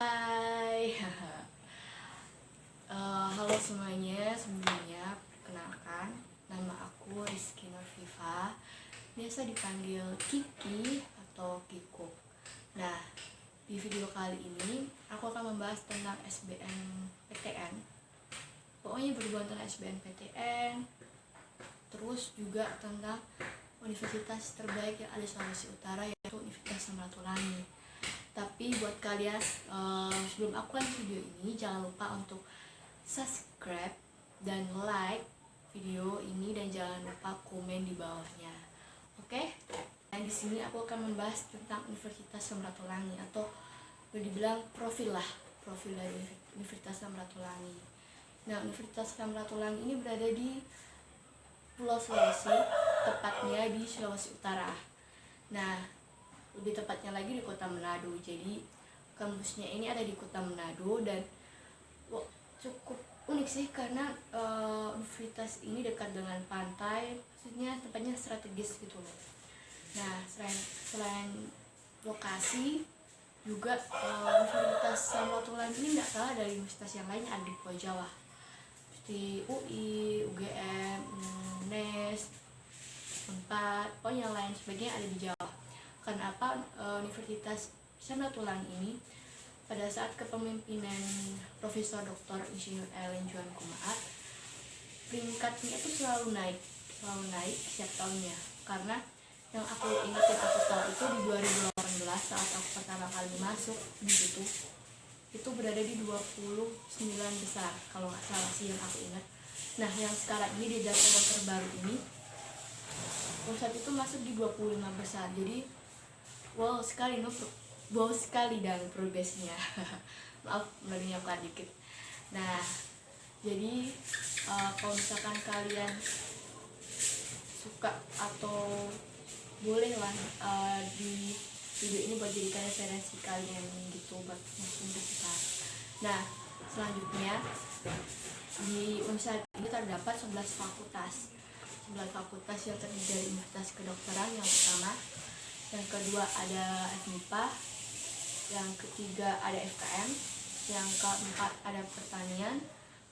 Hai, halo semuanya. Sebelumnya perkenalkan, nama aku Rizky Nurfifa, biasa dipanggil Kiki atau Kiko. Nah, di video kali ini aku akan membahas tentang SBMPTN. Pokoknya berhubungan tentang SBMPTN, terus juga tentang universitas terbaik yang ada di Sulawesi Utara, yaitu Universitas Samratulangi. Tapi buat kalian, sebelum aku lanjut video ini, jangan lupa untuk subscribe dan like video ini, dan jangan lupa komen di bawahnya. Oke? Dan di sini aku akan membahas tentang Universitas Samratulangi, atau boleh dibilang profil dari Universitas Samratulangi. Nah, Universitas Samratulangi ini berada di Pulau Sulawesi, tepatnya di Sulawesi Utara. Nah, lebih tepatnya lagi di Kota Manado. Jadi kampusnya ini ada di Kota Manado, dan cukup unik sih karena universitas ini dekat dengan pantai, maksudnya tempatnya strategis gitu loh. Nah, selain lokasi juga, Universitas Samratulangi ini nggak kalah dari universitas yang lain ada di Pulau Jawa, seperti UI, UGM, UNES, Unpad, pokoknya yang lain sebagainya ada di Jawa. Karena apa? Universitas Samratulangi ini pada saat kepemimpinan Profesor Dr. Insinyur Ellen Joan Kumaat, peringkatnya itu selalu naik setiap tahunnya. Karena yang aku ingat, yang aku tahu itu di 2018 saat aku pertama kali masuk di situ, itu berada di 29 besar kalau nggak salah sih yang aku ingat. Nah, yang sekarang ini di data yang terbaru ini, saat itu masuk di 25 besar. Jadi wow sekali dan progresnya. Maaf melenyapkan dikit. Nah, jadi kalau misalkan kalian suka atau bolehlah di video ini buat jadikan referensi kalian gitu buat masuk universitas. Nah, selanjutnya di universitas ini terdapat 11 fakultas yang terdiri dari Universitas Kedokteran yang pertama, yang kedua ada FMIPA, yang ketiga ada FKM, yang keempat ada pertanian,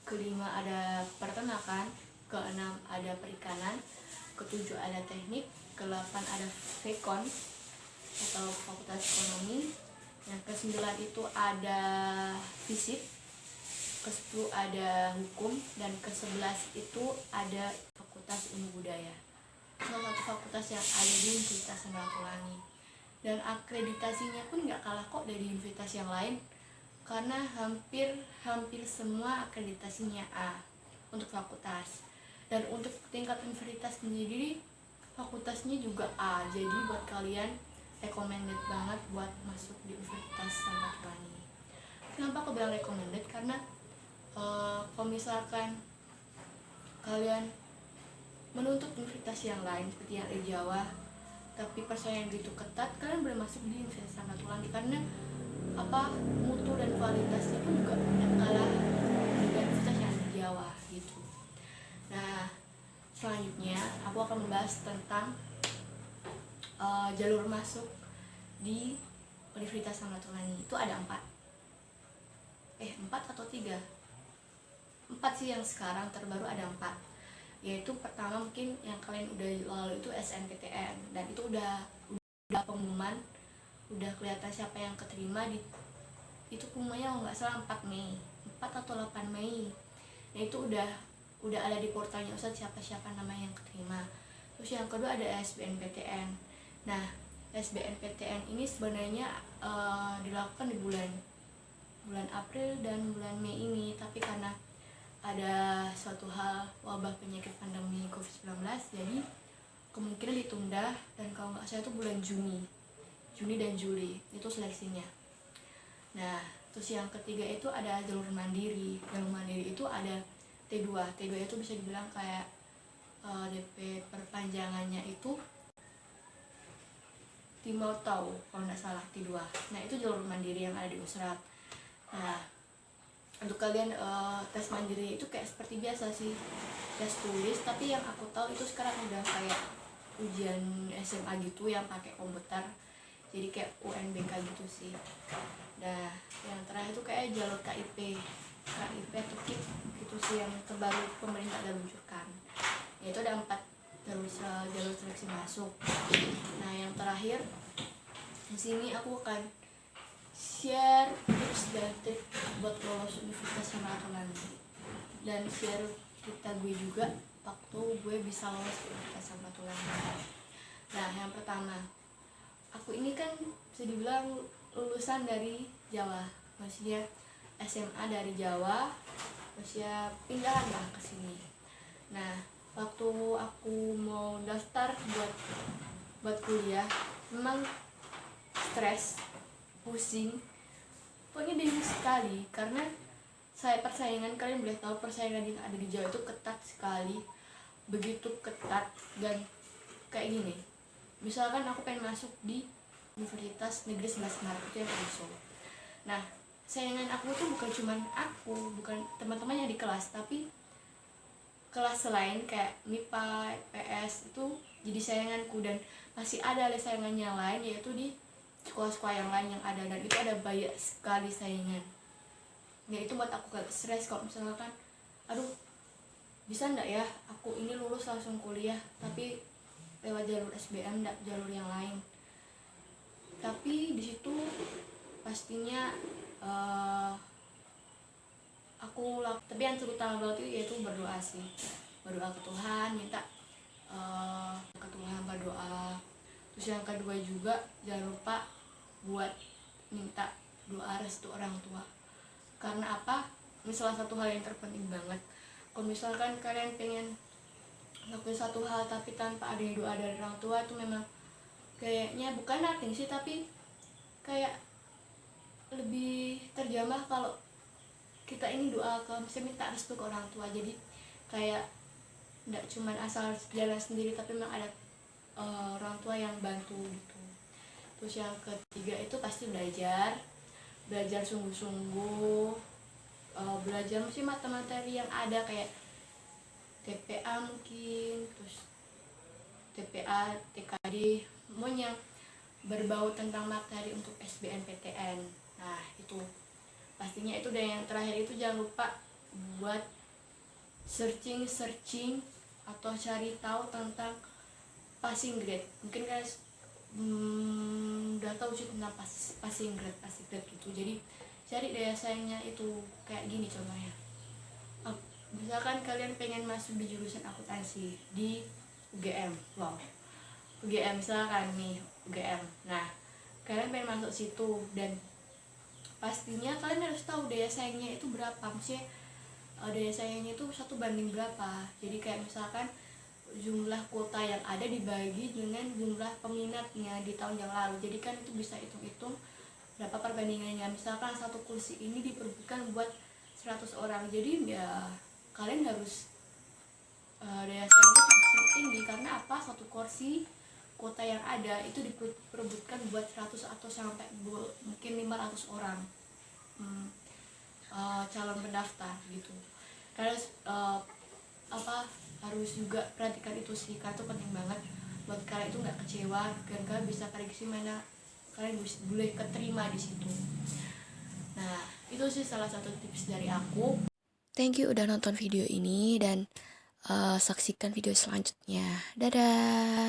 kelima ada peternakan, keenam ada perikanan, ketujuh ada teknik, kedelapan ada Vkon atau Fakultas Ekonomi, yang ke-9 itu ada Fisip, ke-10 ada Hukum, dan ke-11 itu ada Fakultas Ilmu Budaya. Salah satu fakultas yang ada di Universitas Samratulangi, dan akreditasinya pun nggak kalah kok dari universitas yang lain, karena hampir semua akreditasinya A untuk fakultas, dan untuk tingkat universitas sendiri fakultasnya juga A. Jadi buat kalian recommended banget buat masuk di Universitas Samratulangi. Kenapa aku bilang recommended? Karena kalau misalkan kalian menuntut universitas yang lain seperti yang di Jawa, tapi persaingan gitu ketat, kalian boleh masuk di Universitas Samratulangi karena mutu dan kualitasnya pun juga tidak kalah dengan universitas yang di Jawa gitu. Nah, selanjutnya aku akan membahas tentang jalur masuk di Universitas Samratulangi. Itu ada 4 atau 3 sih, yang sekarang terbaru ada 4, yaitu pertama mungkin yang kalian udah lalu itu SNPTN, dan itu udah pengumuman, udah kelihatan siapa yang keterima itu pengumumannya kalau nggak salah 4 atau 8 Mei. Nah, itu udah ada di portalnya Ustadz siapa nama yang keterima. Terus yang kedua ada SBMPTN. Nah, SBMPTN ini sebenarnya dilakukan di bulan April dan bulan Mei ini, tapi karena ada suatu hal wabah penyakit pandemi COVID-19, jadi kemungkinan ditunda, dan kalau nggak salah itu bulan Juni dan Juli itu seleksinya. Nah, terus yang ketiga itu ada jalur mandiri. Jalur mandiri itu ada T2 itu bisa dibilang kayak DP perpanjangannya itu Timotau kalau nggak salah T2. Nah, itu jalur mandiri yang ada di Usrat. Nah, untuk kalian tes mandiri itu kayak seperti biasa sih, tes tulis, tapi yang aku tahu itu sekarang udah kayak ujian SMA gitu yang pakai komputer, jadi kayak UNBK gitu sih. Nah yang terakhir itu kayak jalur KIP atau KIP gitu sih, yang terbaru pemerintah ada luncurkan, yaitu ada 4 jalur seleksi masuk. Nah yang terakhir di sini aku akan share tips dan trik buat lolos Universitas Samratulangi nanti, dan share cerita gue juga waktu gue bisa lolos Universitas Samratulangi. Nah yang pertama, aku ini kan bisa dibilang lulusan dari Jawa, maksudnya SMA dari Jawa, maksudnya pindahan lah ke sini. Nah waktu aku mau daftar buat kuliah, memang stres, pusing, pokoknya bingung sekali, karena persaingan, kalian boleh tahu persaingan yang ada di Jawa itu ketat sekali, begitu ketat. Dan kayak gini, misalkan aku pengen masuk di Universitas Negeri 11 Maret, itu yang ada di Solo. Nah saingan aku tuh bukan cuman aku, bukan teman-teman yang di kelas, tapi kelas selain kayak MIPA, PS itu jadi sayanganku, dan masih ada sayangannya lain, yaitu di sekolah-sekolah yang lain yang ada, dan itu ada banyak sekali saingan. Ya itu buat aku gak stres kalau misalkan aduh bisa ndak ya aku ini lulus langsung kuliah tapi lewat jalur SBM, ndak jalur yang lain. Tapi di situ pastinya tapi yang terutama banget itu yaitu berdoa sih, berdoa ke Tuhan, minta ke Tuhan, berdoa. Terus yang kedua juga jangan lupa buat minta doa restu orang tua. Karena apa? Ini salah satu hal yang terpenting banget. Kalau misalkan kalian pengen lakuin satu hal tapi tanpa adanya doa dari orang tua, itu memang kayaknya bukan nothing sih, tapi kayak lebih terjamah kalau kita ini doa ke, misalnya minta restu ke orang tua. Jadi kayak tidak cuman asal jalan sendiri, tapi memang ada orang tua yang bantu gitu. Terus yang ketiga itu pasti belajar sungguh-sungguh, belajar mesti materi yang ada kayak TPA mungkin, terus TPA, TKD, semuanya berbau tentang materi untuk SBMPTN. Nah itu pastinya itu. Dan yang terakhir itu jangan lupa buat searching atau cari tahu tentang passing grade. Mungkin guys udah tahu sih tentang passing grade gitu. Jadi cari daya saingnya itu kayak gini contohnya. Misalkan kalian pengen masuk di jurusan akuntansi di UGM, UGM misalkan nih UGM. Nah kalian pengen masuk situ, dan pastinya kalian harus tahu daya saingnya itu berapa. Maksudnya daya saingnya itu 1 banding berapa. Jadi kayak misalkan jumlah kuota yang ada dibagi dengan jumlah peminatnya di tahun yang lalu. Jadi kan itu bisa hitung-hitung berapa perbandingannya. Misalkan satu kursi ini diperbutkan buat 100 orang, jadi ya kalian harus daya saingnya cukup tinggi. Karena apa? Satu kursi kuota yang ada itu diperebutkan buat 100 atau sampai mungkin 500 orang calon pendaftar gitu. Kalian harus juga perhatikan itu sih, karena itu penting banget buat kalian itu nggak kecewa, dan kalian bisa prediksi mana kalian boleh keterima di situ. Nah itu sih salah satu tips dari aku. Thank you udah nonton video ini, dan saksikan video selanjutnya. Dadah.